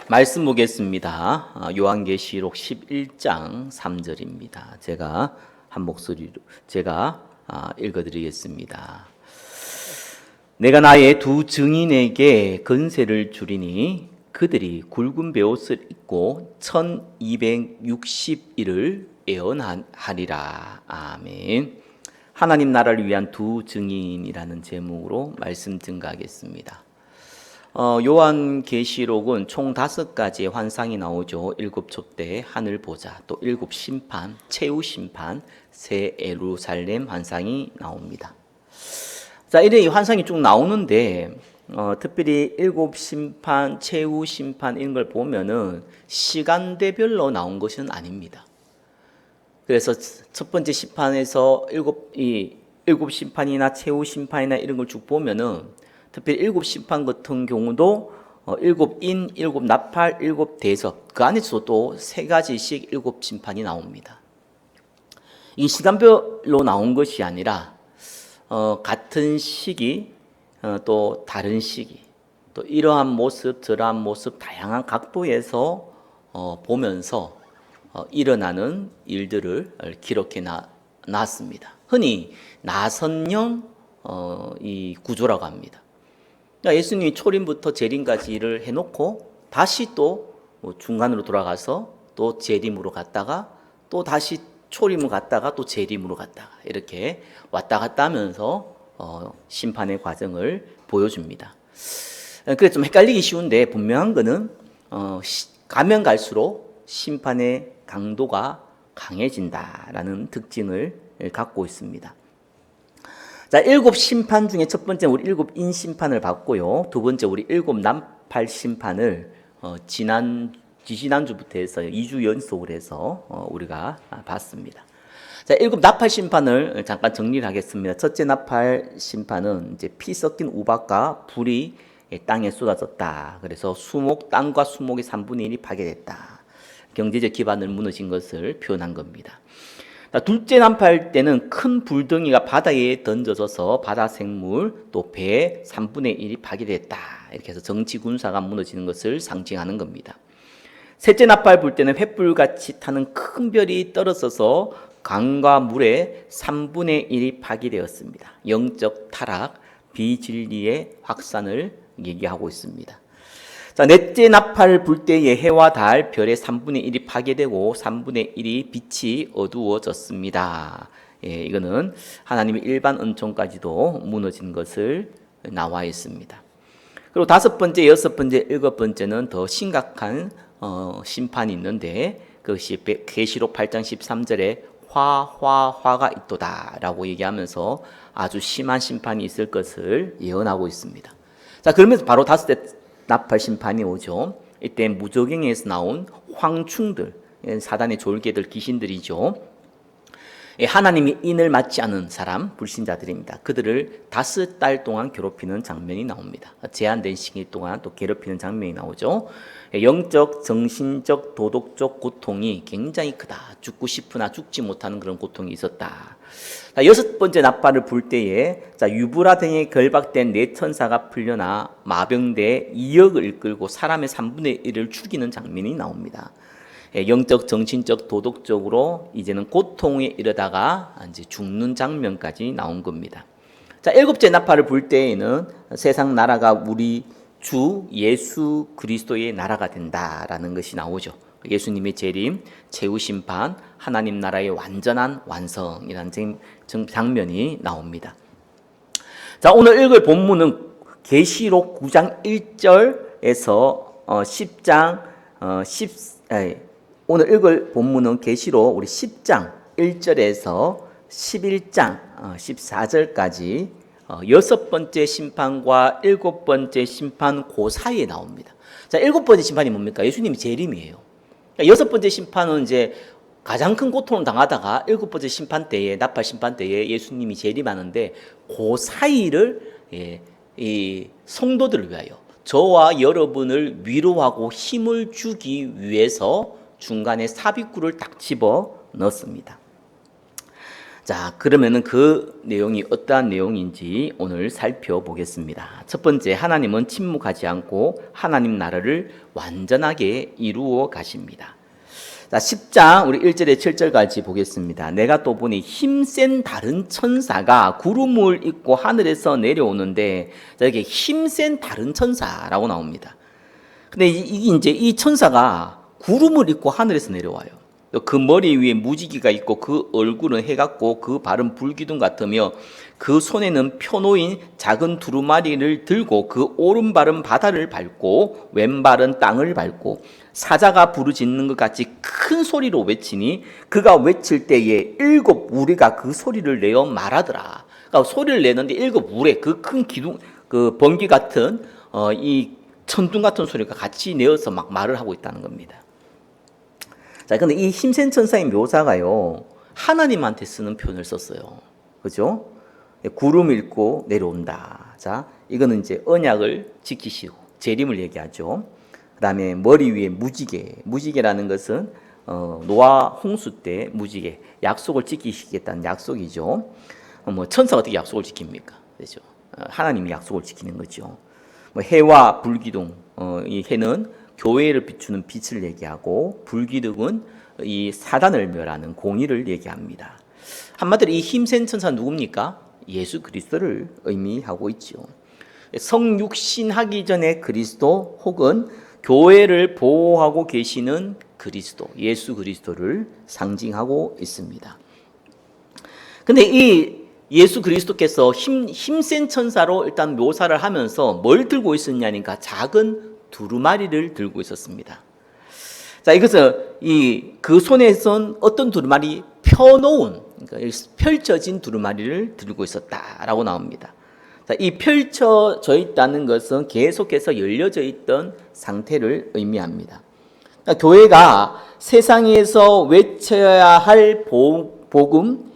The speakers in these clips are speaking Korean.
말씀 보겠습니다. 요한계시록 11장 3절입니다. 제가 한 목소리로 읽어드리겠습니다. 내가 나의 두 증인에게 권세를 주리니 그들이 굵은 베옷을 입고 1260일을 예언하리라. 아멘. 하나님 나라를 위한 두 증인이라는 제목으로 말씀 증가하겠습니다. 요한계시록은 총 5가지의 환상이 나오죠. 7촛대, 하늘 보자, 또 7심판, 최후 심판, 새 예루살렘 환상이 나옵니다. 자, 이런 환상이 쭉 나오는데 특별히 7심판, 최후 심판 이런 걸 보면은 시간대별로 나온 것은 아닙니다. 그래서 첫 번째 심판에서 7심판이나 최후 심판이나 이런 걸 쭉 보면은 특별히 7심판 같은 경우도 7인, 7나팔, 7대접 그 안에서도 또 3가지씩 7심판이 나옵니다. 이 시간별로 나온 것이 아니라 같은 시기 또 다른 시기 또 이러한 모습 저러한 모습 다양한 각도에서 보면서 일어나는 일들을 기록해 놨습니다. 흔히 나선형 이 구조라고 합니다. 예수님이 초림부터 재림까지 일을 해놓고 다시 또 중간으로 돌아가서 또 재림으로 갔다가 또 다시 초림으로 갔다가 또 재림으로 갔다가 이렇게 왔다 갔다 하면서 심판의 과정을 보여줍니다. 그래서 좀 헷갈리기 쉬운데 분명한 거는 가면 갈수록 심판의 강도가 강해진다라는 특징을 갖고 있습니다. 자, 7심판 중에 첫 번째 우리 7인 심판을 봤고요. 두 번째 우리 7나팔 심판을 지난주부터 해서 2주 연속으로 해서 우리가 봤습니다. 자, 7나팔 심판을 잠깐 정리를 하겠습니다. 첫째 나팔 심판은 이제 피 섞인 우박과 불이 땅에 쏟아졌다. 그래서 땅과 수목의 3분의 1이 파괴됐다. 경제적 기반을 무너진 것을 표현한 겁니다. 둘째 나팔 때는 큰 불덩이가 바다에 던져져서 바다 생물 또 배 3분의 1이 파괴됐다. 이렇게 해서 정치 군사가 무너지는 것을 상징하는 겁니다. 셋째 나팔 불 때는 횃불같이 타는 큰 별이 떨어져서 강과 물의 3분의 1이 파괴되었습니다. 영적 타락, 비진리의 확산을 얘기하고 있습니다. 자, 넷째 나팔 불 때의 해와 달, 별의 3분의 1이 파괴되고 3분의 1이 빛이 어두워졌습니다. 이거는 하나님의 일반 은총까지도 무너진 것을 나와 있습니다. 그리고 5번째, 6번째, 7번째는 더 심각한 심판이 있는데 그것이 계시록 8장 13절에 화가 있도다 라고 얘기하면서 아주 심한 심판이 있을 것을 예언하고 있습니다. 자, 그러면서 바로 5째 나팔 심판이 오죠. 이때 무저갱에서 나온 황충들, 사단의 졸개들, 귀신들이죠. 하나님이 인을 맞지 않은 사람, 불신자들입니다. 그들을 5달 동안 괴롭히는 장면이 나옵니다. 제한된 시기 동안 또 괴롭히는 장면이 나오죠. 영적, 정신적, 도덕적 고통이 굉장히 크다. 죽고 싶으나 죽지 못하는 그런 고통이 있었다. 6번째 나팔을 불 때에 유브라 등에 결박된 4천사가 풀려나 마병대 2억을 이끌고 사람의 3분의 1을 죽이는 장면이 나옵니다. 영적, 정신적, 도덕적으로 이제는 고통에 이르다가 이제 죽는 장면까지 나온 겁니다. 자, 7째 나팔을 불 때에는 세상 나라가 우리 주 예수 그리스도의 나라가 된다라는 것이 나오죠. 예수님의 재림, 최후 심판, 하나님 나라의 완전한 완성이라는 장면이 나옵니다. 자, 오늘 읽을 본문은 계시록 9장 1절에서 10장 오늘 읽을 본문은 계시록 우리 10장 1절에서 11장 14절까지 6번째 심판과 7번째 심판 그 사이에 나옵니다. 자, 7번째 심판이 뭡니까? 예수님이 재림이에요. 6번째 심판은 이제 가장 큰 고통을 당하다가 7번째 심판 때에, 나팔 심판 때에 예수님이 재림하는데 그 사이를 이 성도들을 위하여 저와 여러분을 위로하고 힘을 주기 위해서 중간에 삽입구를 딱 집어 넣습니다. 자, 그러면은 그 내용이 어떠한 내용인지 오늘 살펴보겠습니다. 첫 번째, 하나님은 침묵하지 않고 하나님 나라를 완전하게 이루어 가십니다. 자, 10장 우리 1절에 7절까지 보겠습니다. 내가 또 보니 힘센 다른 천사가 구름을 입고 하늘에서 내려오는데, 자, 이게 힘센 다른 천사라고 나옵니다. 근데 이게 이제 이 천사가 구름을 입고 하늘에서 내려와요. 그 머리 위에 무지개가 있고 그 얼굴은 해같고 그 발은 불기둥 같으며 그 손에는 펴놓인 작은 두루마리를 들고 그 오른발은 바다를 밟고 왼발은 땅을 밟고 사자가 부르짖는 것 같이 큰 소리로 외치니 그가 외칠 때에 일곱 무리가 그 소리를 내어 말하더라. 그러니까 소리를 내는데 일곱 무리, 그 큰 기둥, 그 번개 같은 이 천둥 같은 소리가 같이 내어서 막 말을 하고 있다는 겁니다. 자, 근데 이 힘센 천사의 묘사가요, 하나님한테 쓰는 표현을 썼어요. 그죠? 구름 읽고 내려온다. 자, 이거는 이제 언약을 지키시고, 재림을 얘기하죠. 그 다음에 머리 위에 무지개. 무지개라는 것은, 노아 홍수 때 무지개. 약속을 지키시겠다는 약속이죠. 천사가 어떻게 약속을 지킵니까? 그죠? 하나님이 약속을 지키는 거죠. 해와 불기둥, 이 해는 교회를 비추는 빛을 얘기하고 불기둥은 이 사단을 멸하는 공의를 얘기합니다. 한마디로 이 힘센 천사는 누굽니까? 예수 그리스도를 의미하고 있죠. 성육신하기 전에 그리스도 혹은 교회를 보호하고 계시는 그리스도, 예수 그리스도를 상징하고 있습니다. 근데 이 예수 그리스도께서 힘센 천사로 일단 묘사를 하면서 뭘 들고 있었냐니까 작은 두루마리를 들고 있었습니다. 자, 이것은 그 손에선 어떤 두루마리 펴놓은, 그러니까 펼쳐진 두루마리를 들고 있었다라고 나옵니다. 자, 이 펼쳐져 있다는 것은 계속해서 열려져 있던 상태를 의미합니다. 그러니까 교회가 세상에서 외쳐야 할 복음,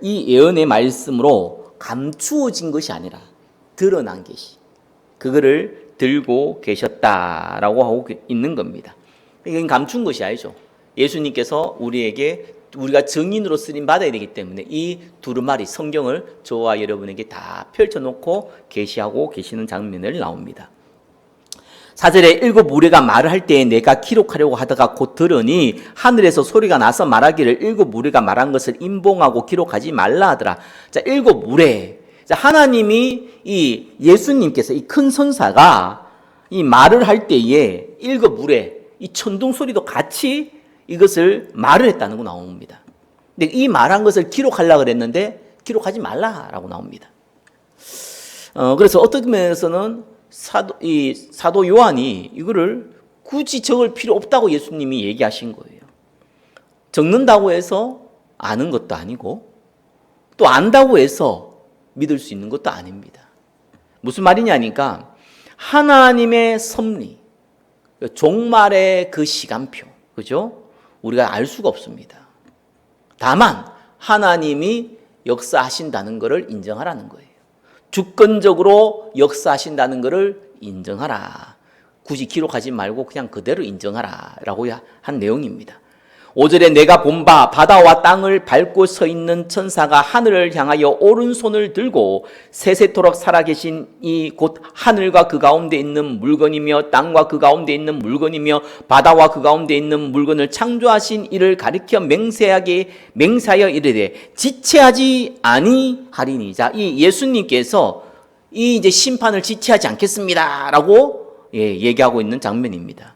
이 예언의 말씀으로 감추어진 것이 아니라 드러난 것이, 그거를 들고 계셨다라고 하고 있는 겁니다. 이건 감춘 것이 아니죠. 예수님께서 우리가 증인으로 쓰임 받아야 되기 때문에 이 두루마리 성경을 저와 여러분에게 다 펼쳐놓고 계시하고 계시는 장면을 나옵니다. 4절에 일곱 무리가 말을 할 때에 내가 기록하려고 하다가 곧 들으니 하늘에서 소리가 나서 말하기를 일곱 무리가 말한 것을 인봉하고 기록하지 말라 하더라. 자, 일곱 무리. 자, 하나님이 이 예수님께서 이 큰 선사가 이 말을 할 때에 일곱 무리, 이 천둥 소리도 같이 이것을 말을 했다는 거 나옵니다. 근데 이 말한 것을 기록하려고 그랬는데 기록하지 말라라고 나옵니다. 그래서 어떤 면에서는 사도 요한이 이거를 굳이 적을 필요 없다고 예수님이 얘기하신 거예요. 적는다고 해서 아는 것도 아니고 또 안다고 해서 믿을 수 있는 것도 아닙니다. 무슨 말이냐니까 하나님의 섭리, 종말의 그 시간표, 그죠? 우리가 알 수가 없습니다. 다만 하나님이 역사하신다는 것을 인정하라는 거예요. 주권적으로 역사하신다는 것을 인정하라. 굳이 기록하지 말고 그냥 그대로 인정하라 라고 한 내용입니다. 5절에 내가 본 바 바다와 땅을 밟고 서 있는 천사가 하늘을 향하여 오른손을 들고 세세토록 살아계신 이 곧 하늘과 그 가운데 있는 물건이며 땅과 그 가운데 있는 물건이며 바다와 그 가운데 있는 물건을 창조하신 이를 가리켜 맹세하여 이르되 지체하지 아니하리니. 자, 이 예수님께서 이 이제 심판을 지체하지 않겠습니다라고 얘기하고 있는 장면입니다.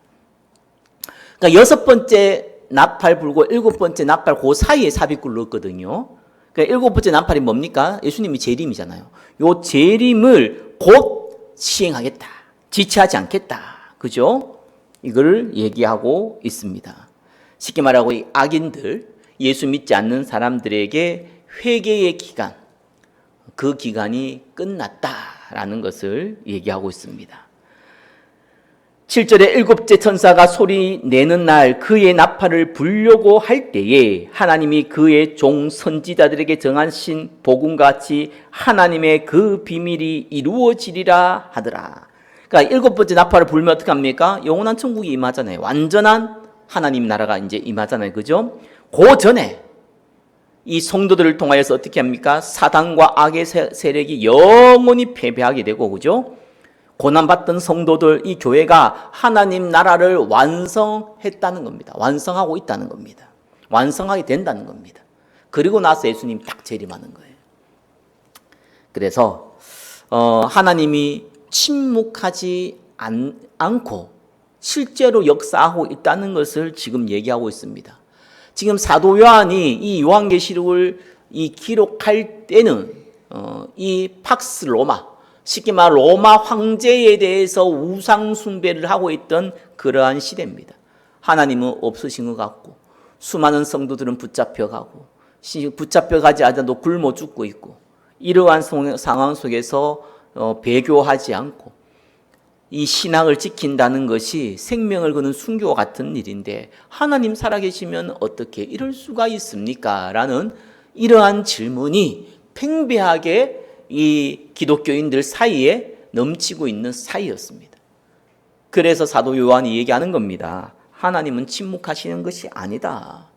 그러니까 여섯 번째 나팔 불고 일곱 번째 나팔 그 사이에 삽입구를 넣었거든요. 그러니까 일곱 번째 나팔이 뭡니까? 예수님이 재림이잖아요. 요 재림을 곧 시행하겠다. 지체하지 않겠다. 그죠? 이걸 얘기하고 있습니다. 쉽게 말하고 이 악인들, 예수 믿지 않는 사람들에게 회개의 기간, 그 기간이 끝났다라는 것을 얘기하고 있습니다. 7절에 일곱째 천사가 소리 내는 날 그의 나팔을 불려고 할 때에 하나님이 그의 종 선지자들에게 정하신 복음같이 하나님의 그 비밀이 이루어지리라 하더라. 그러니까 일곱 번째 나팔을 불면 어떻게 합니까? 영원한 천국이 임하잖아요. 완전한 하나님 나라가 이제 임하잖아요. 그죠? 그 전에 이 성도들을 통하여서 어떻게 합니까? 사단과 악의 세력이 영원히 패배하게 되고, 그죠? 고난받던 성도들, 이 교회가 하나님 나라를 완성했다는 겁니다. 완성하고 있다는 겁니다. 완성하게 된다는 겁니다. 그리고 나서 예수님 딱 재림하는 거예요. 그래서 하나님이 침묵하지 않고 실제로 역사하고 있다는 것을 지금 얘기하고 있습니다. 지금 사도 요한이 이 요한계시록을 기록할 때는 이 팍스 로마, 쉽게 말 로마 황제에 대해서 우상 숭배를 하고 있던 그러한 시대입니다. 하나님은 없으신 것 같고 수많은 성도들은 붙잡혀가고 붙잡혀가지 않아도 굶어 죽고 있고 이러한 상황 속에서 배교하지 않고 이 신앙을 지킨다는 것이 생명을 거는 순교와 같은 일인데 하나님 살아계시면 어떻게 이럴 수가 있습니까? 라는 이러한 질문이 팽배하게 이 기독교인들 사이에 넘치고 있는 사이였습니다. 그래서 사도 요한이 얘기하는 겁니다. 하나님은 침묵하시는 것이 아니다.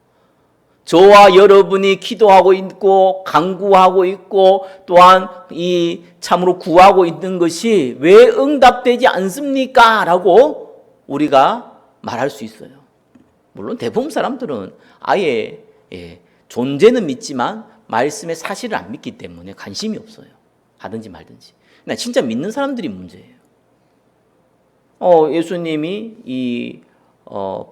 저와 여러분이 기도하고 있고 간구하고 있고 또한 이 참으로 구하고 있는 것이 왜 응답되지 않습니까? 라고 우리가 말할 수 있어요. 물론 대부분 사람들은 아예 존재는 믿지만 말씀의 사실을 안 믿기 때문에 관심이 없어요. 하든지 말든지. 근데 진짜 믿는 사람들이 문제예요. 예수님이 이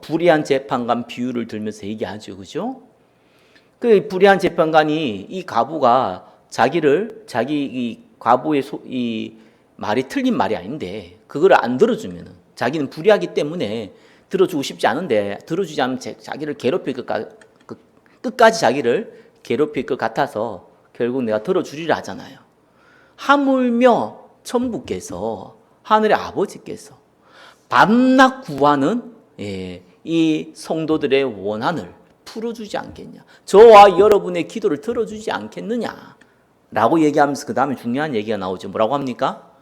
불의한 재판관 비유를 들면서 얘기하죠. 그죠? 그 불의한 재판관이 이 과부가 자기 이 과부의 이 말이 틀린 말이 아닌데 그거를 안 들어주면은 자기는 불의하기 때문에 들어주고 싶지 않은데 들어주지 않으면 자기를 괴롭힐 끝까지 자기를 괴롭힐 것 같아서 결국 내가 들어주리라 하잖아요. 하물며 천부께서 하늘의 아버지께서 밤낮 구하는 이 성도들의 원한을 풀어주지 않겠냐. 저와 여러분의 기도를 들어주지 않겠느냐. 라고 얘기하면서 그 다음에 중요한 얘기가 나오죠. 뭐라고 합니까?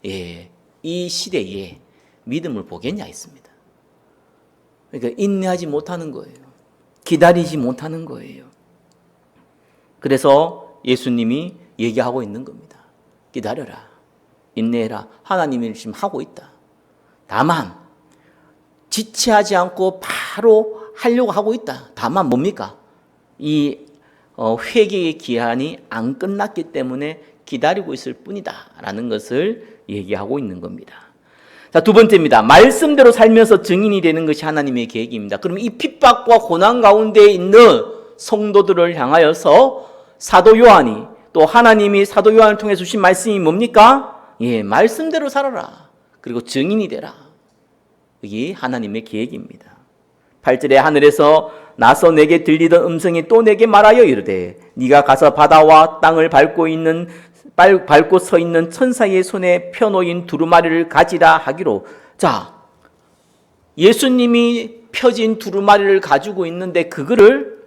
이 시대에 믿음을 보겠냐 했습니다. 그러니까 인내하지 못하는 거예요. 기다리지 못하는 거예요. 그래서 예수님이 얘기하고 있는 겁니다. 기다려라. 인내해라. 하나님이 지금 하고 있다. 다만 지체하지 않고 바로 하려고 하고 있다. 다만 뭡니까? 이 회개의 기한이 안 끝났기 때문에 기다리고 있을 뿐이다. 라는 것을 얘기하고 있는 겁니다. 자, 두 번째입니다. 말씀대로 살면서 증인이 되는 것이 하나님의 계획입니다. 그럼 이 핍박과 고난 가운데 있는 성도들을 향하여서 사도 요한이 또 하나님이 사도 요한을 통해 주신 말씀이 뭡니까? 말씀대로 살아라. 그리고 증인이 되라. 이게 하나님의 계획입니다. 8절에 하늘에서 나서 내게 들리던 음성이 또 내게 말하여 이르되 네가 가서 바다와 땅을 밟고 서 있는 천사의 손에 펴놓인 두루마리를 가지라 하기로. 자, 예수님이 펴진 두루마리를 가지고 있는데 그거를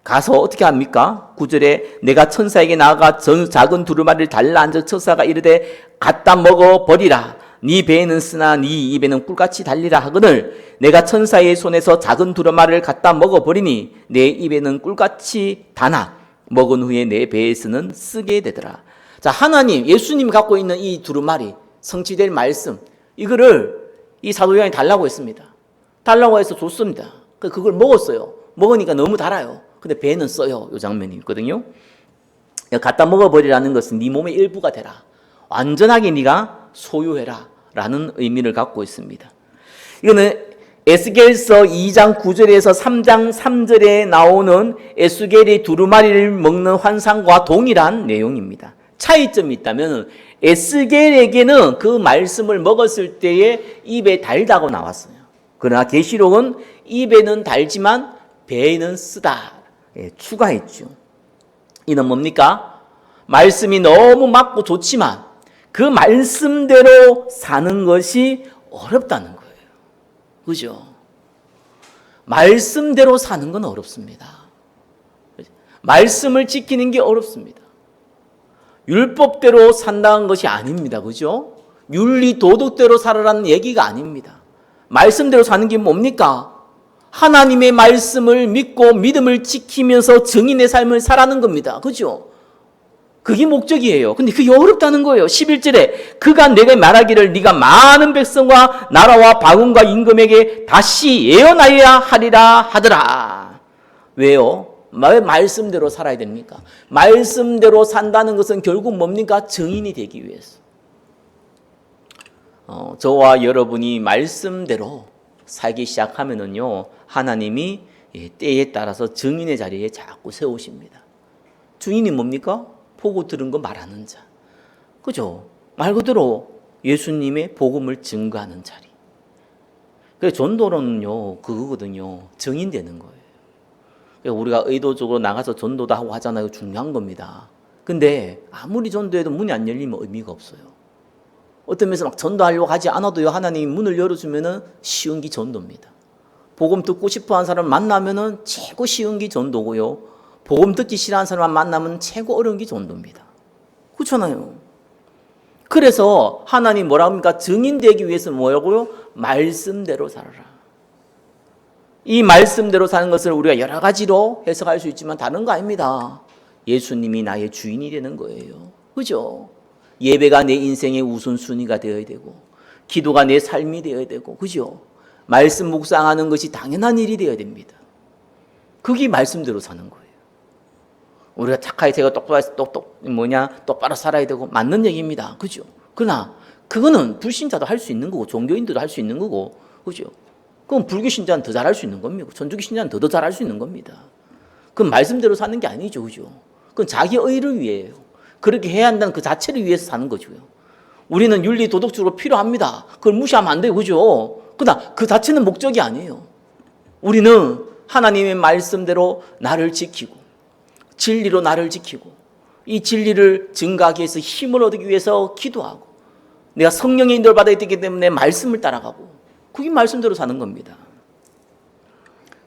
가서 어떻게 합니까? 9절에 내가 천사에게 나아가 작은 두루마리를 달라 앉아 천사가 이르되 갖다 먹어 버리라. 네 배에는 쓰나 네 입에는 꿀같이 달리라 하거늘 내가 천사의 손에서 작은 두루마리를 갖다 먹어버리니 내 입에는 꿀같이 다나 먹은 후에 내 배에서는 쓰게 되더라. 자, 하나님 예수님이 갖고 있는 이 두루마리 성취될 말씀 이거를 이 사도 요한이 달라고 했습니다. 달라고 해서 줬습니다. 그걸 먹었어요. 먹으니까 너무 달아요. 근데 배는 써요. 이 장면이 있거든요. 갖다 먹어버리라는 것은 네 몸의 일부가 되라. 완전하게 네가 소유해라 라는 의미를 갖고 있습니다. 이거는 에스겔서 2장 9절에서 3장 3절에 나오는 에스겔이 두루마리를 먹는 환상과 동일한 내용입니다. 차이점이 있다면 에스겔에게는 그 말씀을 먹었을 때에 입에 달다고 나왔어요. 그러나 계시록은 입에는 달지만 배에는 쓰다 추가했죠. 이는 뭡니까? 말씀이 너무 맞고 좋지만 그 말씀대로 사는 것이 어렵다는 거예요. 그죠? 말씀대로 사는 건 어렵습니다. 말씀을 지키는 게 어렵습니다. 율법대로 산다는 것이 아닙니다. 그죠? 윤리 도덕대로 살아라는 얘기가 아닙니다. 말씀대로 사는 게 뭡니까? 하나님의 말씀을 믿고 믿음을 지키면서 증인의 삶을 살아가는 겁니다. 그죠? 그게 목적이에요. 근데 그게 어렵다는 거예요. 11절에 그가 내게 말하기를 네가 많은 백성과 나라와 방언과 임금에게 다시 예언하여야 하리라 하더라. 왜요? 왜 말씀대로 살아야 됩니까? 말씀대로 산다는 것은 결국 뭡니까? 증인이 되기 위해서. 저와 여러분이 말씀대로 살기 시작하면은요, 하나님이 때에 따라서 증인의 자리에 자꾸 세우십니다. 증인이 뭡니까? 보고 들은 거 말하는 자. 그죠? 말 그대로 예수님의 복음을 증거하는 자리. 그래서 전도는요, 그거거든요. 증인되는 거예요. 그러니까 우리가 의도적으로 나가서 전도도 하고 하잖아요. 중요한 겁니다. 근데 아무리 전도해도 문이 안 열리면 의미가 없어요. 어떤 면에서 막 전도하려고 하지 않아도요, 하나님이 문을 열어주면은 쉬운 게 전도입니다. 복음 듣고 싶어 하는 사람 만나면은 최고 쉬운 게 전도고요. 복음 듣기 싫어하는 사람 만나면 최고 어려운 게 전도입니다. 그렇잖아요. 그래서 하나님 뭐라 합니까? 증인되기 위해서 뭐라고요? 말씀대로 살아라. 이 말씀대로 사는 것을 우리가 여러 가지로 해석할 수 있지만 다른 거 아닙니다. 예수님이 나의 주인이 되는 거예요. 그죠? 예배가 내 인생의 우선순위가 되어야 되고, 기도가 내 삶이 되어야 되고, 그죠? 말씀 묵상하는 것이 당연한 일이 되어야 됩니다. 그게 말씀대로 사는 거예요. 우리가 착하게 제가 똑바로 살아야 되고, 맞는 얘기입니다. 그죠? 그러나, 그거는 불신자도 할 수 있는 거고, 종교인들도 할 수 있는 거고, 그죠? 그럼 불교 신자는 더 잘할 수 있는 겁니다. 천주교 신자는 더 잘할 수 있는 겁니다. 그건 말씀대로 사는 게 아니죠, 그죠? 그건 자기 의를 위해요. 그렇게 해야 한다는 그 자체를 위해서 사는 거죠. 우리는 윤리 도덕적으로 필요합니다. 그걸 무시하면 안 돼요, 그죠? 그러나 그 자체는 목적이 아니에요. 우리는 하나님의 말씀대로 나를 지키고, 진리로 나를 지키고, 이 진리를 증가하기 위해서 힘을 얻기 위해서 기도하고, 내가 성령의 인도를 받아야 되기 때문에 말씀을 따라가고, 그게 말씀대로 사는 겁니다.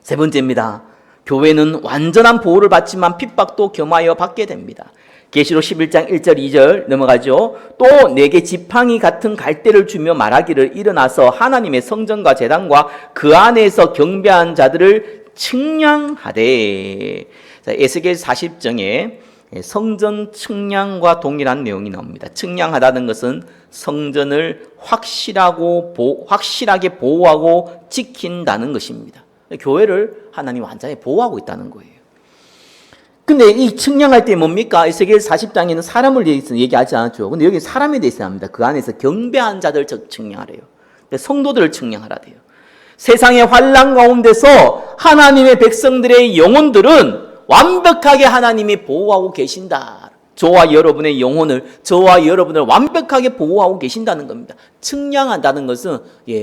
세 번째입니다. 교회는 완전한 보호를 받지만 핍박도 겸하여 받게 됩니다. 계시록 11장 1절 2절 넘어가죠. 또 내게 지팡이 같은 갈대를 주며 말하기를 일어나서 하나님의 성전과 제단과 그 안에서 경배한 자들을 측량하되. 에스겔 40장에 성전 측량과 동일한 내용이 나옵니다. 측량하다는 것은 성전을 확실하게 보호하고 지킨다는 것입니다. 교회를 하나님 완전히 보호하고 있다는 거예요. 근데 이 측량할 때 뭡니까? 에스겔 40장에는 사람을 대해서 얘기하지 않았죠. 근데 여기 사람에 대해서 합니다. 그 안에서 경배한 자들 측량하래요. 성도들을 측량하라 돼요. 세상의 환난 가운데서 하나님의 백성들의 영혼들은 완벽하게 하나님이 보호하고 계신다. 저와 여러분의 영혼을, 저와 여러분을 완벽하게 보호하고 계신다는 겁니다. 측량한다는 것은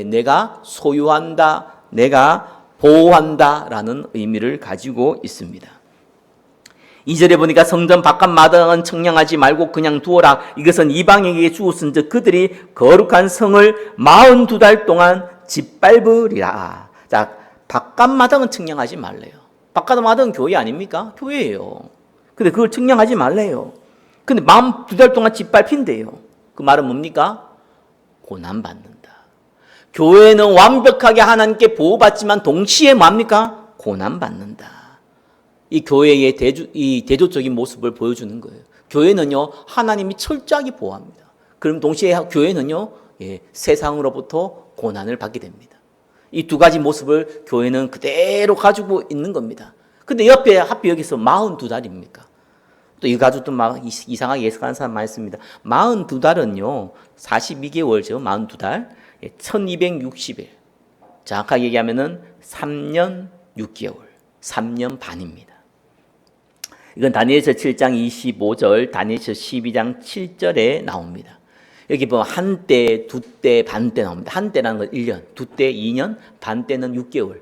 내가 소유한다, 내가 보호한다라는 의미를 가지고 있습니다. 2절에 보니까 성전 바깥 마당은 측량하지 말고 그냥 두어라. 이것은 이방에게 주었은즉 그들이 거룩한 성을 42달 동안 짓밟으리라. 자, 바깥 마당은 측량하지 말래요. 바깥 마당은 교회 아닙니까? 교회예요. 근데 그걸 측량하지 말래요. 근데 42달 동안 짓밟힌대요. 그 말은 뭡니까? 고난받는다. 교회는 완벽하게 하나님께 보호받지만 동시에 뭡니까? 고난받는다. 이 교회의 대조적인 모습을 보여주는 거예요. 교회는요, 하나님이 철저하게 보호합니다. 그럼 동시에 교회는요, 세상으로부터 고난을 받게 됩니다. 이 두 가지 모습을 교회는 그대로 가지고 있는 겁니다. 근데 옆에 하필 여기서 42달입니까? 또 이 가족도 막 이상하게 예측하는 사람 많이 있습니다. 42달은요, 42개월죠. 42달. 1260일. 정확하게 얘기하면은 3년 6개월. 3년 반입니다. 이건 다니엘서 7장 25절, 다니엘서 12장 7절에 나옵니다. 여기 보면 한 때, 두 때, 반 때 나옵니다. 한 때라는 건 1년, 두 때 2년, 반 때는 6개월.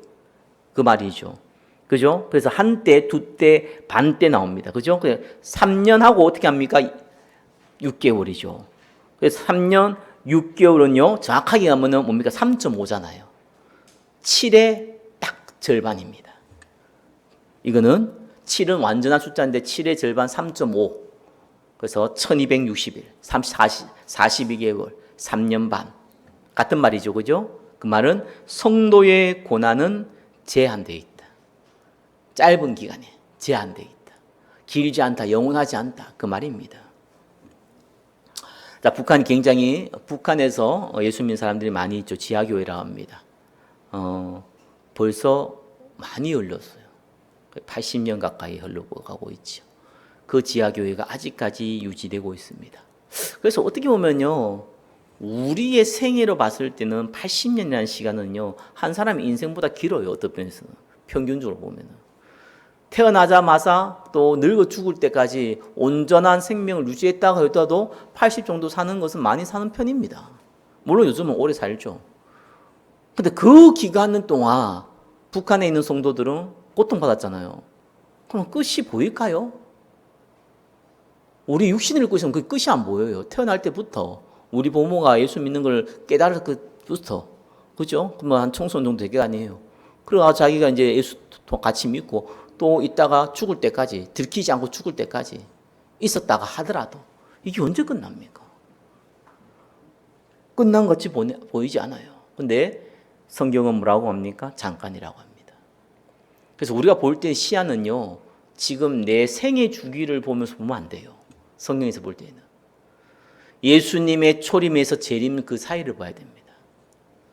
그 말이죠. 그죠? 그래서 한 때, 두 때, 반 때 나옵니다. 그죠? 3년하고 어떻게 합니까? 6개월이죠. 그래서 3년 6개월은요, 정확하게 하면은 뭡니까? 3.5잖아요. 7의 딱 절반입니다. 이거는 7은 완전한 숫자인데 7의 절반 3.5. 그래서 1260일, 42개월, 3년 반. 같은 말이죠. 그죠? 그 말은 성도의 고난은 제한되어 있다. 짧은 기간에 제한되어 있다. 길지 않다, 영원하지 않다. 그 말입니다. 자, 북한에서 예수 믿는 사람들이 많이 있죠. 지하교회라고 합니다. 벌써 많이 흘렀어요. 80년 가까이 흘러가고 있죠. 그 지하교회가 아직까지 유지되고 있습니다. 그래서 어떻게 보면요, 우리의 생애로 봤을 때는 80년이라는 시간은요, 한 사람의 인생보다 길어요. 어떤 면에서는. 평균적으로 보면은. 태어나자마자 또 늙어 죽을 때까지 온전한 생명을 유지했다고 하더라도 80 정도 사는 것은 많이 사는 편입니다. 물론 요즘은 오래 살죠. 근데 그 기간 동안 북한에 있는 성도들은 고통받았잖아요. 그럼 끝이 보일까요? 우리 육신을 끝이면 그 끝이 안 보여요. 태어날 때부터 우리 부모가 예수 믿는 걸 깨달을 때부터, 그죠? 그러면 한 청소년 정도 되게 아니에요. 그러고 자기가 이제 예수 같이 믿고 또 있다가 죽을 때까지, 들키지 않고 죽을 때까지 있었다가 하더라도 이게 언제 끝납니까? 끝난 것 같이 보이지 않아요. 근데 성경은 뭐라고 합니까? 잠깐이라고 합니다. 그래서 우리가 볼 때 시야는요, 지금 내 생애 주기를 보면서 보면 안 돼요. 성경에서 볼 때는 예수님의 초림에서 재림 그 사이를 봐야 됩니다.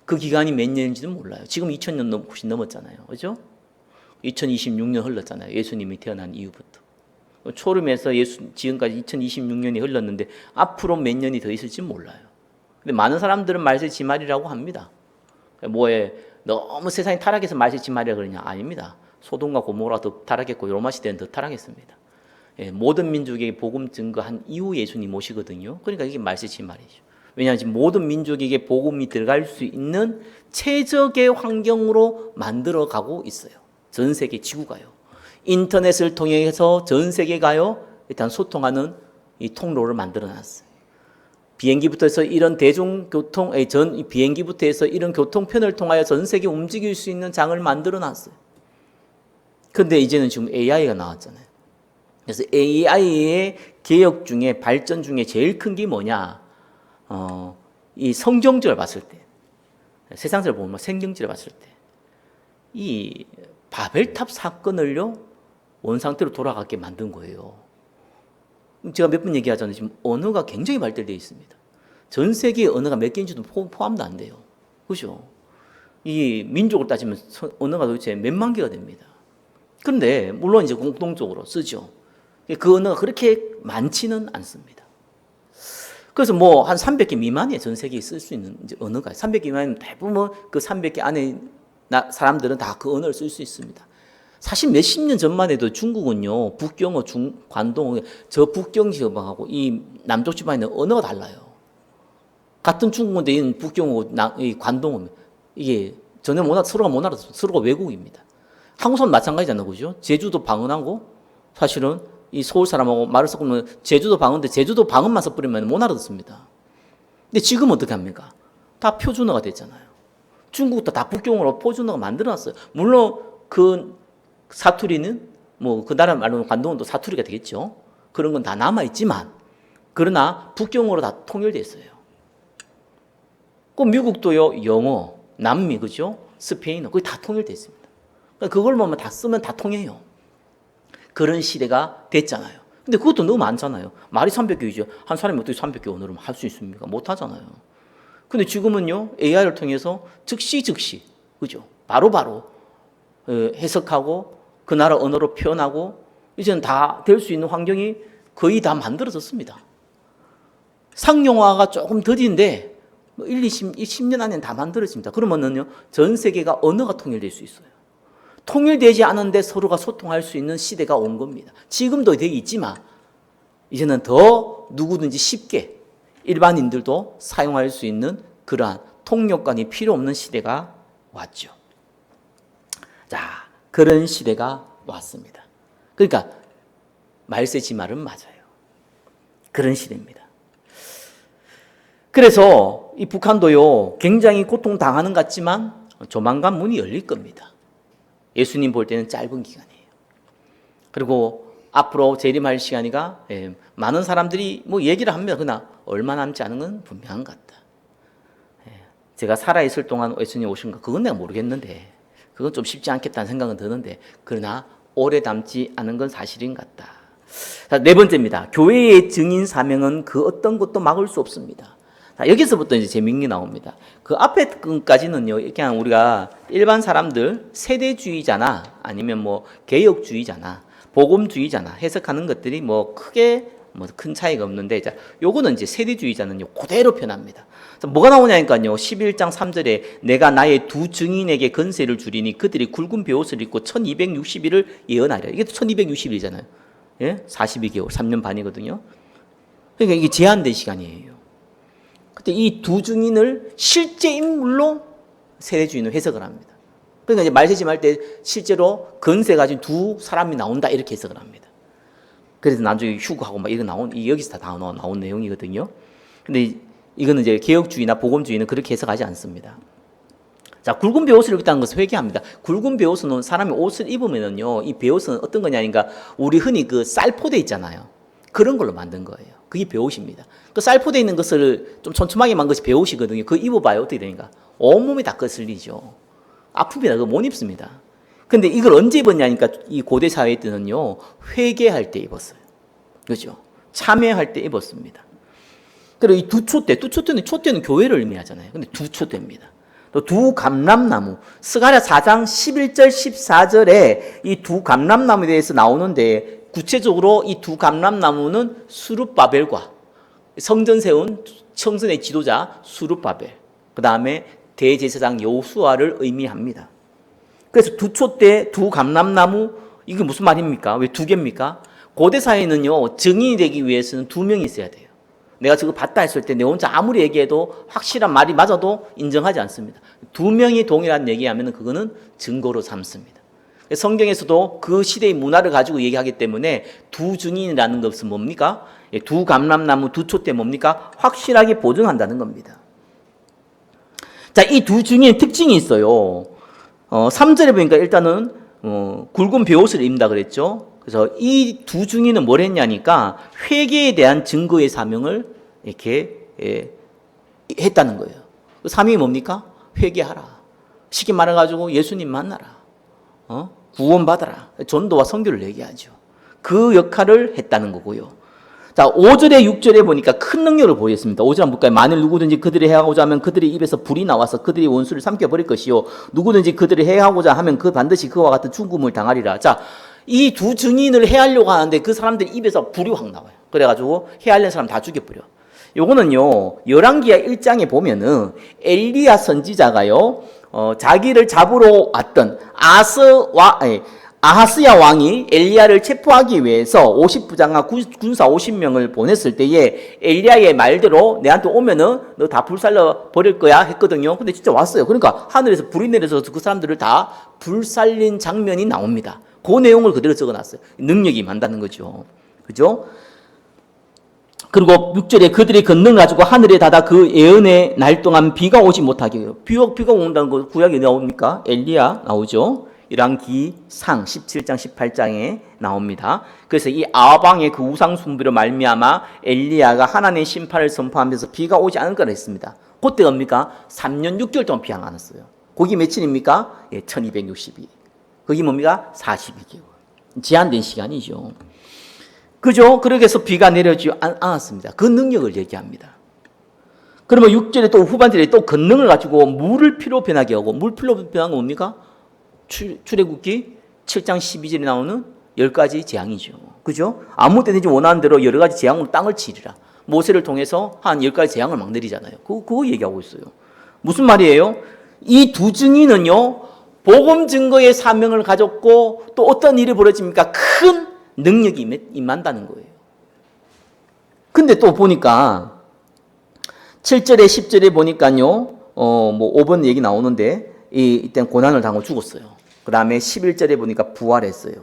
그 기간이 몇 년인지는 몰라요. 지금 2000년 훨씬 넘었잖아요. 그죠? 2026년 흘렀잖아요. 예수님이 태어난 이후부터. 초림에서 지금까지 2026년이 흘렀는데 앞으로 몇 년이 더 있을지 몰라요. 근데 많은 사람들은 말세 지말이라고 합니다. 뭐에 너무 세상이 타락해서 말세 지말이라 그러냐? 아닙니다. 소돔과 고모라 더 타락했고 로마 시대는 더 타락했습니다. 예, 모든 민족에게 복음 증거한 이후 예수님 오시거든요. 그러니까 이게 말세 지말이죠. 왜냐하면 지금 모든 민족에게 복음이 들어갈 수 있는 최적의 환경으로 만들어가고 있어요. 전 세계 지구가요. 인터넷을 통해서 전 세계가요, 일단 소통하는 이 통로를 만들어놨어요. 비행기부터 해서 이런 비행기부터 해서 이런 교통편을 통하여 전 세계 움직일 수 있는 장을 만들어놨어요. 근데 이제는 지금 AI가 나왔잖아요. 그래서 AI의 개혁 중에, 발전 중에 제일 큰 게 뭐냐? 이 성경적으로 봤을 때, 세상적으로 보면 성경적으로 봤을 때, 이 바벨탑 사건을요, 원상태로 돌아가게 만든 거예요. 제가 몇 번 얘기하잖아요. 지금 언어가 굉장히 발달되어 있습니다. 전 세계의 언어가 몇 개인지도 포함도 안 돼요. 그죠? 이 민족을 따지면 언어가 도대체 몇만 개가 됩니다. 그런데 물론 이제 공통적으로 쓰죠. 그 언어가 그렇게 많지는 않습니다. 그래서 뭐 한 300개 미만이에요. 전 세계에 쓸 수 있는 이제 언어가. 300개 미만이면 대부분 그 300개 안에 사람들은 다 그 언어를 쓸 수 있습니다. 사실 몇십 년 전만 해도 중국은요, 북경어, 관동어, 저 북경 지방하고 이 남쪽 지방에는 언어가 달라요. 같은 중국어인데 이 북경어, 이 관동어, 이게 전혀 서로가 못 알아듣어요. 서로가 외국입니다. 한국 사람 마찬가지잖아요, 그죠? 제주도 방언하고 사실은 이 서울 사람하고 말을 섞으면 제주도 방언인데 제주도 방언만 섞으면 못 알아듣습니다. 근데 지금 어떻게 합니까? 다 표준어가 됐잖아요. 중국도 다 북경어로 표준어가 만들어놨어요. 물론 그 사투리는 뭐 그 나라 말로는 관동어도 사투리가 되겠죠. 그런 건 다 남아있지만 그러나 북경어로 다 통일됐어요. 그 미국도요, 영어, 남미, 그죠? 스페인어, 그게 다 통일됐습니다. 그걸 보면 다 쓰면 다 통해요. 그런 시대가 됐잖아요. 근데 그것도 너무 많잖아요. 말이 300개이죠. 한 사람이 어떻게 300개 언어를 할 수 있습니까? 못 하잖아요. 근데 지금은요, AI를 통해서 즉시, 그죠? 바로 해석하고 그 나라 언어로 표현하고 이제는 다 될 수 있는 환경이 거의 다 만들어졌습니다. 상용화가 조금 더딘데 10년 안에는 다 만들어집니다. 그러면은요, 전 세계가 언어가 통일될 수 있어요. 통일되지 않은데 서로가 소통할 수 있는 시대가 온 겁니다. 지금도 되게 있지만 이제는 더 누구든지 쉽게 일반인들도 사용할 수 있는 그러한 통역관이 필요 없는 시대가 왔죠. 자, 그런 시대가 왔습니다. 그러니까 말세지 말은 맞아요. 그런 시대입니다. 그래서 이 북한도요, 굉장히 고통당하는 것 같지만 조만간 문이 열릴 겁니다. 예수님 볼 때는 짧은 기간이에요. 그리고 앞으로 재림할 시간이가 많은 사람들이 뭐 얘기를 합니다. 그러나 얼마 남지 않은 건 분명한 것 같다. 제가 살아있을 동안 예수님 오신 거 그건 내가 모르겠는데 그건 좀 쉽지 않겠다는 생각은 드는데, 그러나 오래 남지 않은 건 사실인 것 같다. 자, 네 번째입니다. 교회의 증인 사명은 그 어떤 것도 막을 수 없습니다. 자, 여기서부터 이제 재미있는 게 나옵니다. 그 앞에 끝까지는요, 그냥 우리가 일반 사람들 세대주의자나 아니면 뭐 개혁주의자나 복음주의자나 해석하는 것들이 뭐 크게 뭐 큰 차이가 없는데, 자, 요거는 이제 세대주의자는요, 그대로 표현합니다. 뭐가 나오냐니까요, 11장 3절에 내가 나의 두 증인에게 건세를 주리니 그들이 굵은 베옷을 입고 1260일을 예언하리라. 이게 1260일이잖아요. 예? 42개월, 3년 반이거든요. 그러니까 이게 제한된 시간이에요. 근데 이 두 증인을 실제 인물로 세대주의는 해석을 합니다. 그러니까 이제 말세심할 때 실제로 건세 가진 두 사람이 나온다 이렇게 해석을 합니다. 그래서 나중에 휴거하고 막 이거 여기서 다 나온 내용이거든요. 근데 이거는 이제 개혁주의나 복음주의는 그렇게 해석하지 않습니다. 자, 굵은 베옷을 입었다는 것을 회개합니다. 굵은 베옷은 사람이 옷을 입으면은요, 이 베옷은 어떤 거냐니까 우리 흔히 그 쌀포대 있잖아요. 그런 걸로 만든 거예요. 그게 베옷입니다. 그 쌀포대 있는 것을 좀 촘촘하게 만든 것이 베옷이거든요. 그거 입어봐요. 어떻게 되니까? 온몸이 다 거슬리죠. 아픕니다. 그거 못 입습니다. 근데 이걸 언제 입었냐니까 이 고대 사회 때는요, 회개할 때 입었어요. 그죠? 참회할 때 입었습니다. 그리고 이 초대는 교회를 의미하잖아요. 근데 두초대입니다. 또 두 감람나무, 스가랴 4장 11절 14절에 이 두 감람나무에 대해서 나오는데, 구체적으로 이 두 감람나무는 수룹바벨과 성전 세운 청선의 지도자 수룹바벨, 그 다음에 대제사장 여호수아를 의미합니다. 그래서 두촛대, 두 감람나무, 이게 무슨 말입니까? 왜 두 개입니까? 고대 사회는요, 증인이 되기 위해서는 두 명이 있어야 돼요. 내가 저거 봤다 했을 때 내 혼자 아무리 얘기해도 확실한 말이 맞아도 인정하지 않습니다. 두 명이 동일한 얘기하면 그거는 증거로 삼습니다. 성경에서도 그 시대의 문화를 가지고 얘기하기 때문에 두 증인이라는 것은 뭡니까? 두 감람나무, 두 촛대 뭡니까? 확실하게 보증한다는 겁니다. 자, 이 두 증인의 특징이 있어요. 3절에 보니까 일단은 굵은 베옷을 입는다 그랬죠. 그래서 이 두 증인은 뭘 했냐니까 회개에 대한 증거의 사명을 이렇게 했다는 거예요. 그 사명이 뭡니까? 회개하라. 쉽게 말해가지고 예수님 만나라. 구원받아라. 전도와 선교를 얘기하죠. 그 역할을 했다는 거고요. 자, 5절에 6절에 보니까 큰 능력을 보였습니다. 5절 한번 볼까요? 만일 누구든지 그들이 해하고자 하면 그들의 입에서 불이 나와서 그들의 원수를 삼켜버릴 것이요, 누구든지 그들이 해하고자 하면 그 반드시 그와 같은 죽음을 당하리라. 자, 이 두 증인을 해하려고 하는데 그 사람들 입에서 불이 확 나와요. 그래가지고 해하려는 사람 다 죽여버려. 요거는요, 열왕기하 1장에 보면은 엘리야 선지자가요, 자기를 잡으러 왔던 아하스야 왕이 엘리야를 체포하기 위해서 50부장과 군사 50명을 보냈을 때에 엘리야의 말대로 내한테 오면은 너 다 불살려 버릴 거야 했거든요. 근데 진짜 왔어요. 그러니까 하늘에서 불이 내려서 그 사람들을 다 불살린 장면이 나옵니다. 그 내용을 그대로 적어놨어요. 능력이 임한다는 거죠. 그죠? 그리고 6절에 그들이 권능을 가지고 하늘에 닫아 그 예언의 날 동안 비가 오지 못하게 해요. 비가 온다는 거 구약에 나옵니까? 엘리야 나오죠. 열왕기상 17장 18장에 나옵니다. 그래서 이 아방의 그 우상 숭배로 말미암아 엘리야가 하나님의 심판을 선포하면서 비가 오지 않을 거라 했습니다. 그때가 뭡니까? 3년 6개월 동안 비가 안 왔어요. 거기 며칠입니까? 1260일. 거기 뭡니까? 42개월. 제한된 시간이죠. 그죠? 그렇게 해서 비가 내려지지 않았습니다. 그 능력을 얘기합니다. 그러면 6절에 또 후반절에 또 권능을 가지고 물을 피로 변하게 하고, 물 피로 변한 건 뭡니까? 출애굽기 7장 12절에 나오는 10가지 재앙이죠. 그죠? 아무 때든지 원하는 대로 여러 가지 재앙으로 땅을 치리라. 모세를 통해서 한 10가지 재앙을 막 내리잖아요. 그거 얘기하고 있어요. 무슨 말이에요? 이 두 증인은요, 복음 증거의 사명을 가졌고 또 어떤 일이 벌어집니까? 큰 능력이 임한다는 거예요. 근데 또 보니까 7절에 10절에 보니까요, 뭐 5번 얘기 나오는데 이때 고난을 당하고 죽었어요. 그 다음에 11절에 보니까 부활했어요.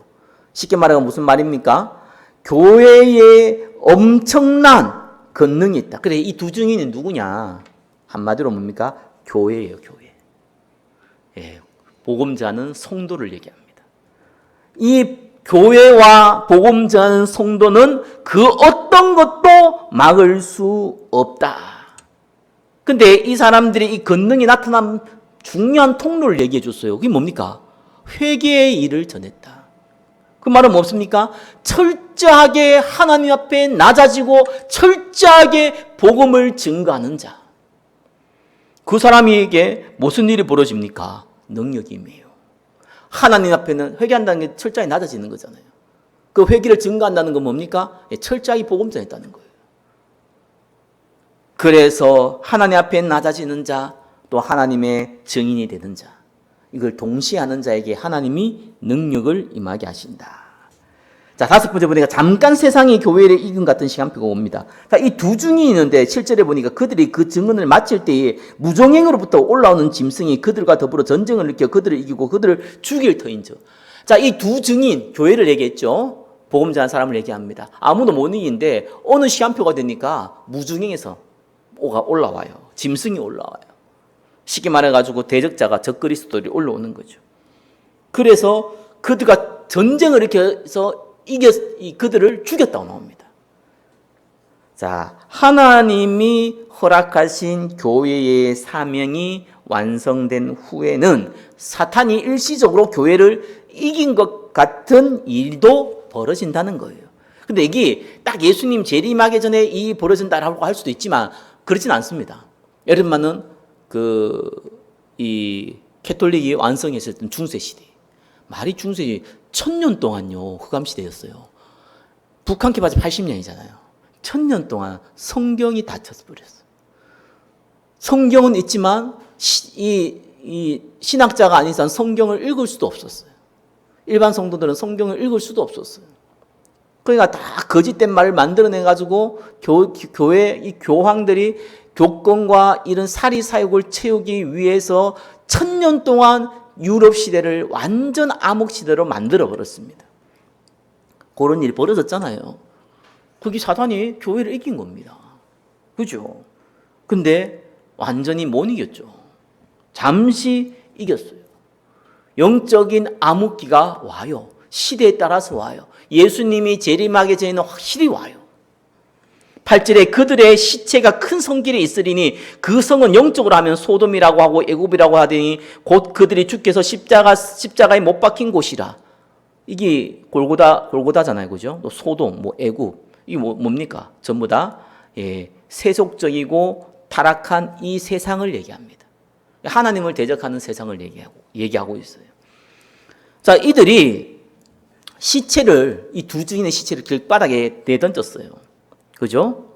쉽게 말하면 무슨 말입니까? 교회에 엄청난 권능이 있다. 그래, 이 두 증인은 누구냐? 한마디로 뭡니까? 교회예요, 교회. 예, 복음자는 성도를 얘기합니다. 이 교회와 복음 전하는 성도는 그 어떤 것도 막을 수 없다. 근데 이 사람들이 이 권능이 나타난 중요한 통로를 얘기해 줬어요. 그게 뭡니까? 회개의 일을 전했다. 그 말은 뭡니까? 철저하게 하나님 앞에 낮아지고 철저하게 복음을 증거하는 자. 그 사람에게 무슨 일이 벌어집니까? 능력이 임해요. 하나님 앞에는 회개한다는 게 철저히 낮아지는 거잖아요. 그 회개를 증거한다는 건 뭡니까? 철저하게 복음 전했다는 거예요. 그래서 하나님 앞에 낮아지는 자, 또 하나님의 증인이 되는 자, 이걸 동시에 하는 자에게 하나님이 능력을 임하게 하신다. 자, 다섯 번째 보니까 잠깐 세상이 교회를 이긴 같은 시간표가 옵니다. 이 두 증인이 있는데 7절에 보니까 그들이 그 증언을 마칠 때에 무종행으로부터 올라오는 짐승이 그들과 더불어 전쟁을 일으켜 그들을 이기고 그들을 죽일 터인즉. 자, 이 두 증인, 교회를 얘기했죠. 복음 전한 사람을 얘기합니다. 아무도 못 이기는데 어느 시간표가 되니까 무중행에서 올라와요. 짐승이 올라와요. 쉽게 말해가지고 대적자가 적그리스도들이 올라오는 거죠. 그래서 그들과 전쟁을 일으켜서 그들을 죽였다고 나옵니다. 자, 하나님이 허락하신 교회의 사명이 완성된 후에는 사탄이 일시적으로 교회를 이긴 것 같은 일도 벌어진다는 거예요. 근데 이게 딱 예수님 재림하기 전에 이 벌어진다라고 할 수도 있지만 그렇진 않습니다. 여러분만은 이 캐톨릭이 완성했었던 중세 시대, 말이 중세 1000년 동안요 흑암 시대였어요. 북한 개발이 80년이잖아요. 1000년 동안 성경이 닫혀서 버렸어요. 성경은 있지만 이 신학자가 아닌 이상 성경을 읽을 수도 없었어요. 일반 성도들은 성경을 읽을 수도 없었어요. 그러니까 다 거짓된 말을 만들어내 가지고 교회 이 교황들이 교권과 이런 사리 사욕을 채우기 위해서 1000년 동안 유럽 시대를 완전 암흑 시대로 만들어 버렸습니다. 그런 일이 벌어졌잖아요. 그게 사탄이 교회를 이긴 겁니다. 그죠? 근데 완전히 못 이겼죠. 잠시 이겼어요. 영적인 암흑기가 와요. 시대에 따라서 와요. 예수님이 재림하기 전에는 확실히 와요. 8절에 그들의 시체가 큰 성길에 있으리니 그 성은 영적으로 하면 소돔이라고 하고 애굽이라고 하더니 곧 그들이 주께서 십자가에 못 박힌 곳이라. 이게 골고다잖아요. 그죠? 또 소돔, 애굽. 이게 뭡니까? 전부 다 세속적이고 타락한 이 세상을 얘기합니다. 하나님을 대적하는 세상을 얘기하고 있어요. 자, 이들이 이 두 증인의 시체를 길바닥에 내던졌어요. 그죠?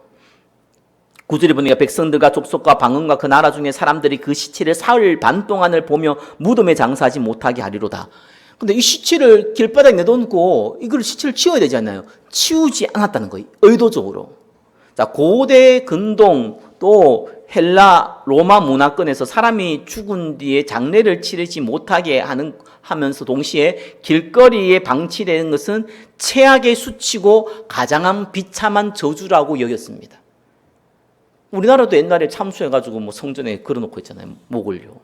9절에 보니까 백성들과 족속과 방언과 그 나라 중에 사람들이 그 시체를 사흘 반 동안을 보며 무덤에 장사하지 못하게 하리로다. 근데 이 시체를 길바닥에 내놓고 이걸 시체를 치워야 되지 않나요? 치우지 않았다는 거예요. 의도적으로. 자, 고대 근동 또 헬라 로마 문화권에서 사람이 죽은 뒤에 장례를 치르지 못하게 하면서 동시에 길거리에 방치되는 것은 최악의 수치고 가장한 비참한 저주라고 여겼습니다. 우리나라도 옛날에 참수해가지고 성전에 걸어놓고 있잖아요. 목을요.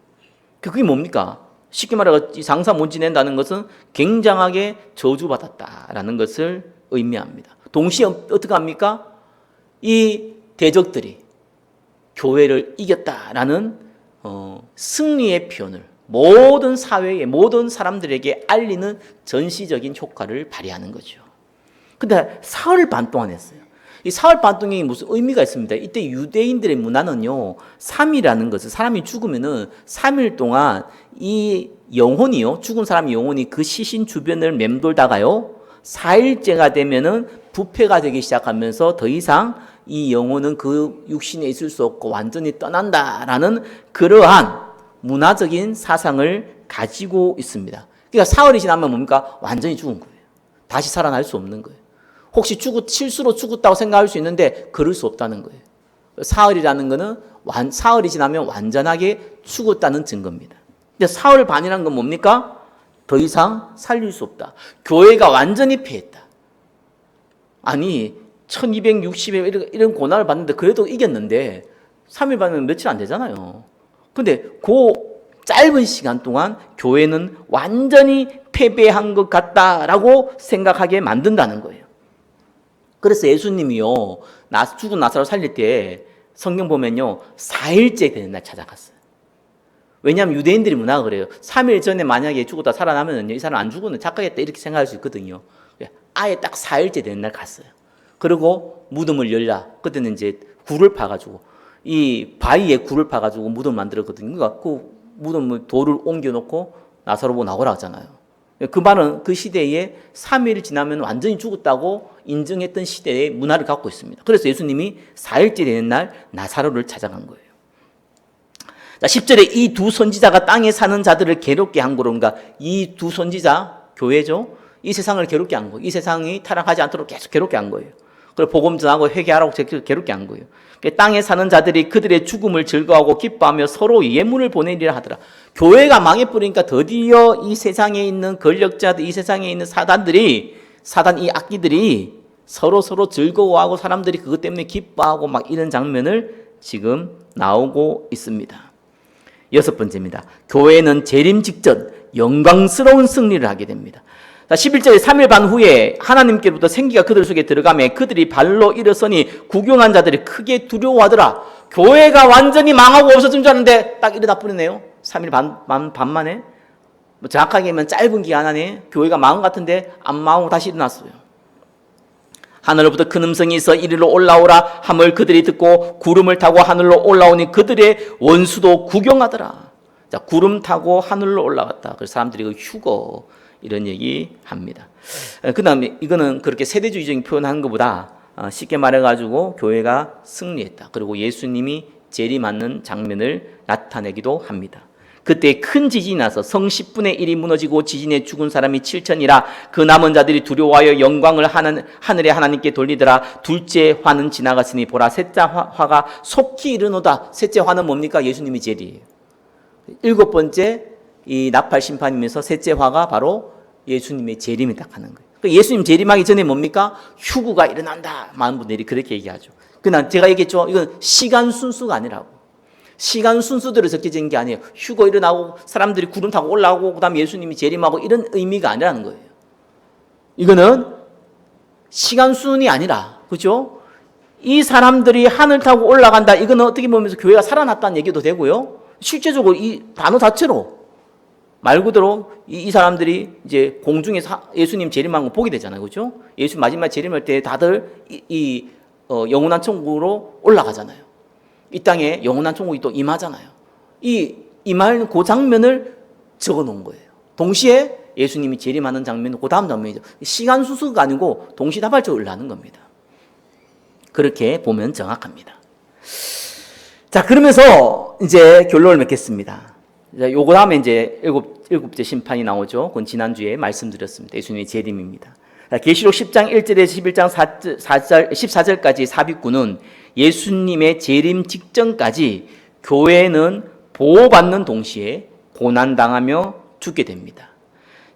그게 뭡니까? 쉽게 말해서 장사 못 지낸다는 것은 굉장하게 저주받았다라는 것을 의미합니다. 동시에 어떻게 합니까? 이 대적들이 교회를 이겼다라는 승리의 표현을 모든 사회에 모든 사람들에게 알리는 전시적인 효과를 발휘하는 거죠. 근데 사흘 반 동안 했어요. 이 사흘 반 동안이 무슨 의미가 있습니다. 이때 유대인들의 문화는요, 3일이라는 것은 사람이 죽으면은 3일 동안 이 영혼이요, 죽은 사람의 영혼이 그 시신 주변을 맴돌다가요, 4일째가 되면은 부패가 되기 시작하면서 더 이상 이 영혼은 그 육신에 있을 수 없고 완전히 떠난다라는 그러한 문화적인 사상을 가지고 있습니다. 그러니까 사흘이 지나면 뭡니까? 완전히 죽은 거예요. 다시 살아날 수 없는 거예요. 혹시 실수로 죽었다고 생각할 수 있는데 그럴 수 없다는 거예요. 사흘이라는 거는 사흘이 지나면 완전하게 죽었다는 증거입니다. 근데 사흘 반이라는 건 뭡니까? 더 이상 살릴 수 없다. 교회가 완전히 패했다. 아니 1260에 이런 고난을 받는데 그래도 이겼는데 3일 반이면 며칠 안 되잖아요. 근데 그 짧은 시간 동안 교회는 완전히 패배한 것 같다라고 생각하게 만든다는 거예요. 그래서 예수님이요, 죽은 나사로 살릴 때 성경 보면요, 4일째 되는 날 찾아갔어요. 왜냐하면 유대인들이 문화가 그래요. 3일 전에 만약에 죽었다 살아나면 이 사람 안 죽었는 착각했다 이렇게 생각할 수 있거든요. 아예 딱 4일째 되는 날 갔어요. 그리고 무덤을 열라. 그때는 이제 굴을 파가지고 이 바위에 굴을 파가지고 무덤 만들었거든요. 그러니까 그 무덤을 돌을 옮겨놓고 나사로 보고 나오라 하잖아요. 그 말은 그 시대에 3일 지나면 완전히 죽었다고 인정했던 시대의 문화를 갖고 있습니다. 그래서 예수님이 4일째 되는 날 나사로를 찾아간 거예요. 자, 10절에 이 두 선지자가 땅에 사는 자들을 괴롭게 한 거론가. 이 두 선지자, 교회죠. 이 세상을 괴롭게 한 거예요. 이 세상이 타락하지 않도록 계속 괴롭게 한 거예요. 그리고 복음 전하고 회개하라고 괴롭게 한 거예요. 땅에 사는 자들이 그들의 죽음을 즐거워하고 기뻐하며 서로 예물을 보내리라 하더라. 교회가 망해버리니까 드디어 이 세상에 있는 권력자들, 이 세상에 있는 사단들이, 사단 이 악기들이 서로 즐거워하고 사람들이 그것 때문에 기뻐하고 막 이런 장면을 지금 나오고 있습니다. 6번째입니다. 교회는 재림 직전 영광스러운 승리를 하게 됩니다. 11절에 3일 반 후에 하나님께로부터 생기가 그들 속에 들어가매 그들이 발로 일어서니 구경한 자들이 크게 두려워하더라. 교회가 완전히 망하고 없어진 줄 알았는데 딱 일어나 버리네요. 3일 반 만에. 정확하게 하면 짧은 기간 안에 교회가 망한 것 같은데 안 망하고 다시 일어났어요. 하늘로부터 큰 음성이 있어 이리로 올라오라 함을 그들이 듣고 구름을 타고 하늘로 올라오니 그들의 원수도 구경하더라. 자, 구름 타고 하늘로 올라갔다. 그래서 사람들이 그 휴거 이런 얘기 합니다. 그 다음에 이거는 그렇게 세대주의적인 표현하는 것보다 쉽게 말해가지고 교회가 승리했다. 그리고 예수님이 재림하는 장면을 나타내기도 합니다. 그때 큰 지진이 나서 성 10분의 1이 무너지고 지진에 죽은 사람이 7천이라 그 남은 자들이 두려워하여 영광을 하늘의 하나님께 돌리더라. 둘째 화는 지나갔으니 보라 셋째 화가 속히 이르노다. 셋째 화는 뭡니까? 예수님이 재림이에요. 7번째 이 나팔 심판이면서 셋째 화가 바로 예수님의 재림이 딱 하는 거예요. 그러니까 예수님 재림하기 전에 뭡니까? 휴구가 일어난다. 많은 분들이 그렇게 얘기하죠. 그러나 제가 얘기했죠. 이건 시간 순수가 아니라고. 시간 순수대로 적혀진 게 아니에요. 휴거 일어나고 사람들이 구름 타고 올라오고 그다음에 예수님이 재림하고 이런 의미가 아니라는 거예요. 이거는 시간 순이 아니라, 그렇죠? 이 사람들이 하늘 타고 올라간다. 이거는 어떻게 보면 교회가 살아났다는 얘기도 되고요. 실제적으로 이 단어 자체로 말 그대로 이 사람들이 이제 공중에서 예수님 재림하는 거 보게 되잖아요. 그렇죠? 예수 마지막 재림할 때 다들 영원한 천국으로 올라가잖아요. 이 땅에 영원한 천국이 또 임하잖아요. 이 임할 그 장면을 적어 놓은 거예요. 동시에 예수님이 재림하는 장면은 그 다음 장면이죠. 시간 순서가 아니고 동시다발적으로 일어나는 겁니다. 그렇게 보면 정확합니다. 자, 그러면서 이제 결론을 맺겠습니다. 요거 다음에 이제 일곱째 심판이 나오죠. 그건 지난주에 말씀드렸습니다. 예수님의 재림입니다. 계시록 10장 1절에서 11장 14절까지 삽입구는 예수님의 재림 직전까지 교회는 보호받는 동시에 고난당하며 죽게 됩니다.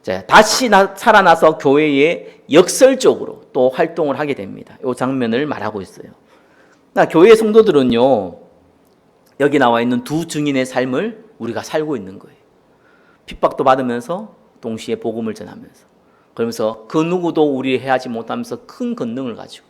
자, 다시 살아나서 교회에 역설적으로 또 활동을 하게 됩니다. 이 장면을 말하고 있어요. 교회 성도들은요, 여기 나와 있는 두 증인의 삶을 우리가 살고 있는 거예요. 핍박도 받으면서 동시에 복음을 전하면서, 그러면서 그 누구도 우리 해하지 못하면서 큰 권능을 가지고,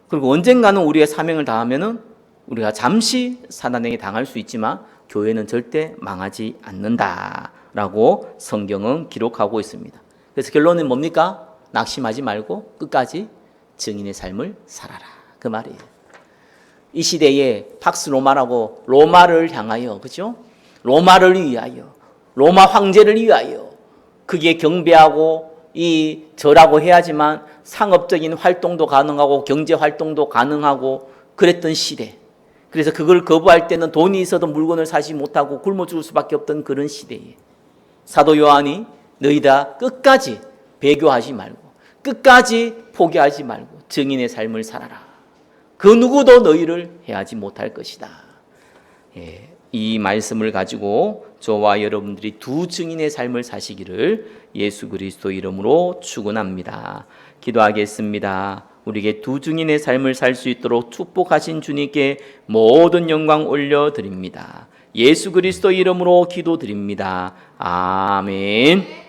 그리고 언젠가는 우리의 사명을 다하면은 우리가 잠시 사단에게 당할 수 있지만 교회는 절대 망하지 않는다라고 성경은 기록하고 있습니다. 그래서 결론은 뭡니까? 낙심하지 말고 끝까지 증인의 삶을 살아라. 그 말이에요. 이 시대에 팍스 로마라고 로마를 향하여, 그죠? 로마를 위하여, 로마 황제를 위하여 그게 경배하고 이 절하고 해야지만 상업적인 활동도 가능하고 경제 활동도 가능하고 그랬던 시대. 그래서 그걸 거부할 때는 돈이 있어도 물건을 사지 못하고 굶어 죽을 수밖에 없던 그런 시대에 사도 요한이 너희다 끝까지 배교하지 말고 끝까지 포기하지 말고 증인의 삶을 살아라. 그 누구도 너희를 해하지 못할 것이다. 예, 이 말씀을 가지고 저와 여러분들이 두 증인의 삶을 사시기를 예수 그리스도 이름으로 축원합니다. 기도하겠습니다. 우리에게 두 증인의 삶을 살 수 있도록 축복하신 주님께 모든 영광 올려드립니다. 예수 그리스도 이름으로 기도드립니다. 아멘.